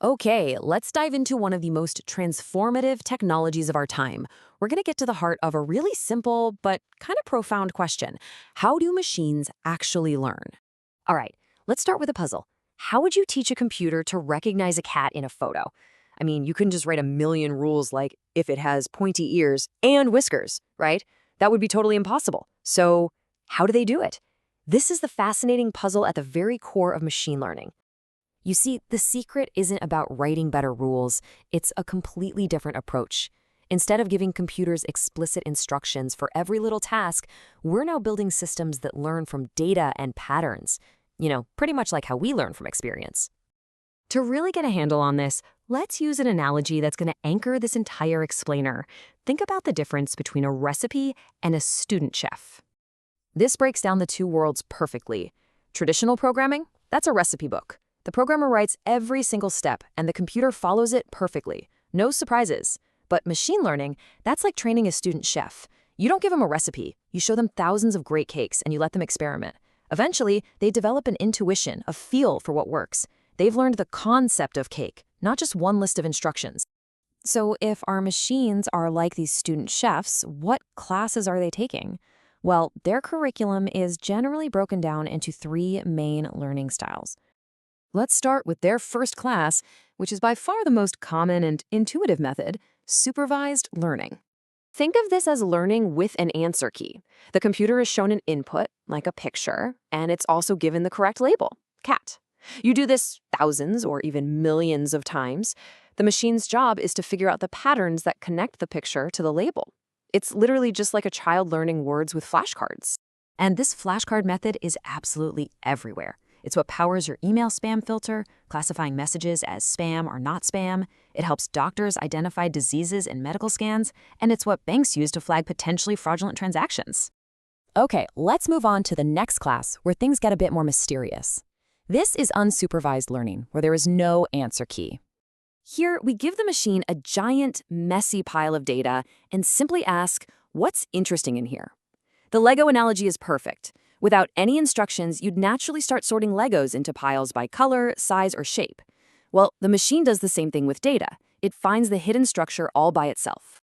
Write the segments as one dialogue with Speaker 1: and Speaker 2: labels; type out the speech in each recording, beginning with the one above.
Speaker 1: Okay, let's dive into one of the most transformative technologies of our time. We're going to get to the heart of a really simple but kind of profound question. How do machines actually learn? All right, let's start with a puzzle. How would you teach a computer to recognize a cat in a photo? I mean, you couldn't just write a million rules like if it has pointy ears and whiskers, right? That would be totally impossible. So, how do they do it? This is the fascinating puzzle at the very core of machine learning. You see, the secret isn't about writing better rules, it's a completely different approach. Instead of giving computers explicit instructions for every little task, we're now building systems that learn from data and patterns. Pretty much like how we learn from experience. To really get a handle on this, let's use an analogy that's going to anchor this entire explainer. Think about the difference between a recipe and a student chef. This breaks down the two worlds perfectly. Traditional programming, that's a recipe book. The programmer writes every single step, and the computer follows it perfectly. No surprises. But machine learning, that's like training a student chef. You don't give them a recipe. You show them thousands of great cakes, and you let them experiment. Eventually, they develop an intuition, a feel for what works. They've learned the concept of cake, not just one list of instructions. So if our machines are like these student chefs, what classes are they taking? Well, their curriculum is generally broken down into three main learning styles. Let's start with their first class, which is by far the most common and intuitive method, supervised learning. Think of this as learning with an answer key. The computer is shown an input, like a picture, and it's also given the correct label, cat. You do this thousands or even millions of times. The machine's job is to figure out the patterns that connect the picture to the label. It's literally just like a child learning words with flashcards. And this flashcard method is absolutely everywhere. It's what powers your email spam filter, classifying messages as spam or not spam. It helps doctors identify diseases in medical scans, and it's what banks use to flag potentially fraudulent transactions. Okay, let's move on to the next class where things get a bit more mysterious. This is unsupervised learning, where there is no answer key. Here, we give the machine a giant, messy pile of data and simply ask, what's interesting in here? The Lego analogy is perfect. Without any instructions, you'd naturally start sorting Legos into piles by color, size, or shape. Well, the machine does the same thing with data. It finds the hidden structure all by itself.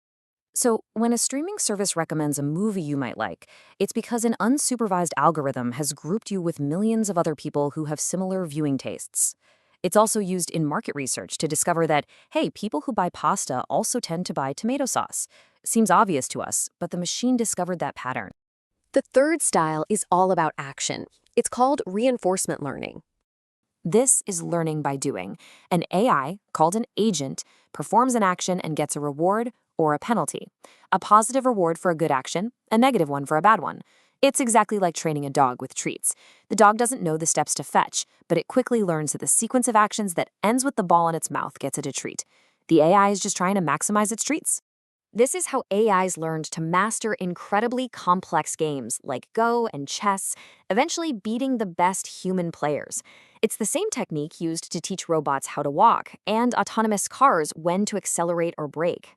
Speaker 1: So, when a streaming service recommends a movie you might like, it's because an unsupervised algorithm has grouped you with millions of other people who have similar viewing tastes. It's also used in market research to discover that, hey, people who buy pasta also tend to buy tomato sauce. Seems obvious to us, but the machine discovered that pattern. The third style is all about action. It's called reinforcement learning. This is learning by doing. An AI, called an agent, performs an action and gets a reward or a penalty. A positive reward for a good action, a negative one for a bad one. It's exactly like training a dog with treats. The dog doesn't know the steps to fetch, but it quickly learns that the sequence of actions that ends with the ball in its mouth gets it a treat. The AI is just trying to maximize its treats. This is how AIs learned to master incredibly complex games like Go and chess, eventually beating the best human players. It's the same technique used to teach robots how to walk and autonomous cars when to accelerate or brake.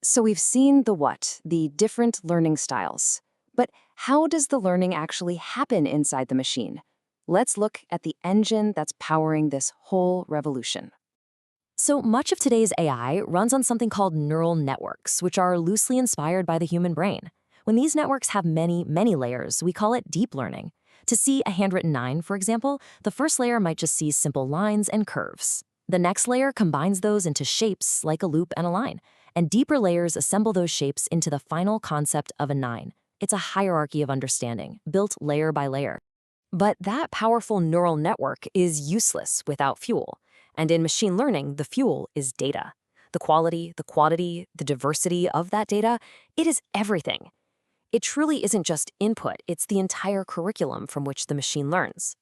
Speaker 1: So we've seen the different learning styles. But how does the learning actually happen inside the machine? Let's look at the engine that's powering this whole revolution. So much of today's AI runs on something called neural networks, which are loosely inspired by the human brain. When these networks have many, many layers, we call it deep learning. To see a handwritten 9, for example, the first layer might just see simple lines and curves. The next layer combines those into shapes like a loop and a line, and deeper layers assemble those shapes into the final concept of a 9. It's a hierarchy of understanding, built layer by layer. But that powerful neural network is useless without fuel. And in machine learning, the fuel is data. The quality, the quantity, the diversity of that data, it is everything. It truly isn't just input, it's the entire curriculum from which the machine learns.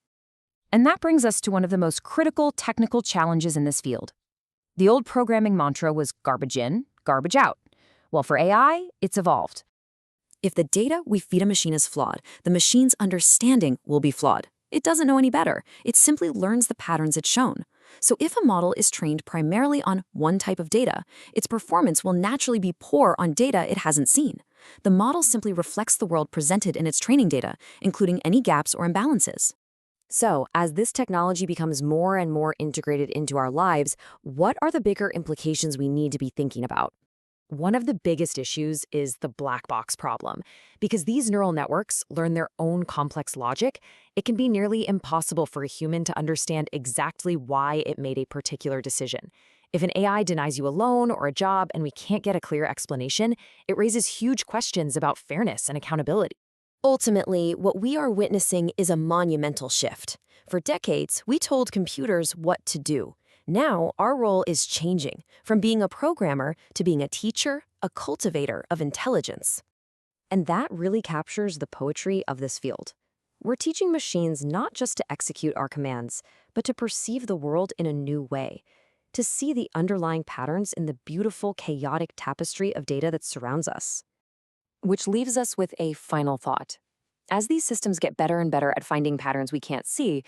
Speaker 1: And that brings us to one of the most critical technical challenges in this field. The old programming mantra was garbage in, garbage out. Well, for AI, it's evolved. If the data we feed a machine is flawed, the machine's understanding will be flawed. It doesn't know any better. It simply learns the patterns it's shown. So if a model is trained primarily on one type of data, its performance will naturally be poor on data it hasn't seen. The model simply reflects the world presented in its training data, including any gaps or imbalances. So, as this technology becomes more and more integrated into our lives, what are the bigger implications we need to be thinking about? One of the biggest issues is the black box problem. Because these neural networks learn their own complex logic, it can be nearly impossible for a human to understand exactly why it made a particular decision. If an AI denies you a loan or a job and we can't get a clear explanation, it raises huge questions about fairness and accountability.
Speaker 2: Ultimately, what we are witnessing is a monumental shift. For decades, we told computers what to do. Now, our role is changing from being a programmer to being a teacher, a cultivator of intelligence.
Speaker 1: And that really captures the poetry of this field. We're teaching machines not just to execute our commands, but to perceive the world in a new way, to see the underlying patterns in the beautiful, chaotic tapestry of data that surrounds us. Which leaves us with a final thought. As these systems get better and better at finding patterns we can't see,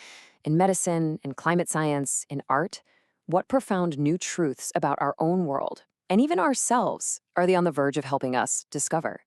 Speaker 1: in medicine, in climate science, in art, what profound new truths about our own world, and even ourselves, are they on the verge of helping us discover?